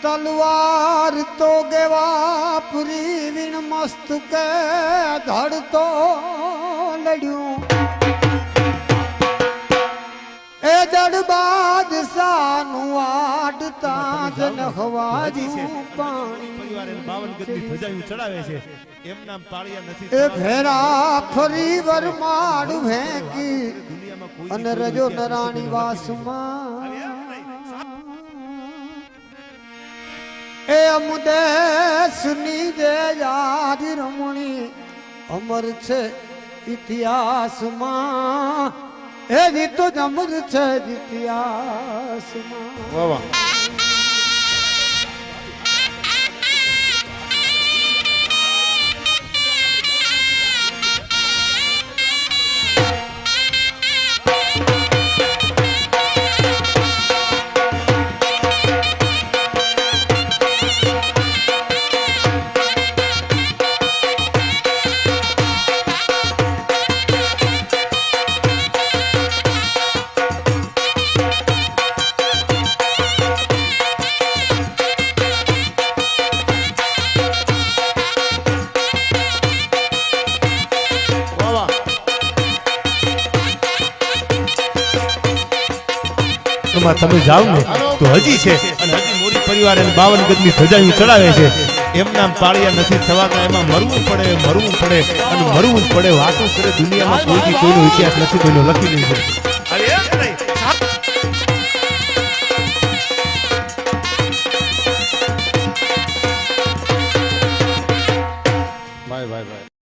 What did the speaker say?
तलवार तो गेवापुरी विण मस्त के धड़ तो लड़ियों ए जड़ बादशाह नु आडता जन हवाजी पानी પરિવાર એને 52 ગદની ધજાયું ચડાવે છે એમ નામ પાળિયા નથી ए फेरा फरी वर माड़ भेंकी દુનિયામાં કોઈ अन रजो नराणी वासमा ए अमुदे सुनी दे याद रमणी अमर छे इतिहास में ए जी तो अमर छे इतिहास में વાહ વાહ તમે જાવ ને તો હજી છે અને હજી મોરી પરિવાર એને 52 ગદની ધજાયું ચડાવે છે એમ નામ પાળિયા નથી થવાતા એમાં મરવું પડે અને મરવું પડે વાતો કરે દુનિયામાં કોઈથી કોઈનો ઇતિહાસ નથી કોઈનો લખી નહીં છે અરે એમ નહીં બાય બાય બાય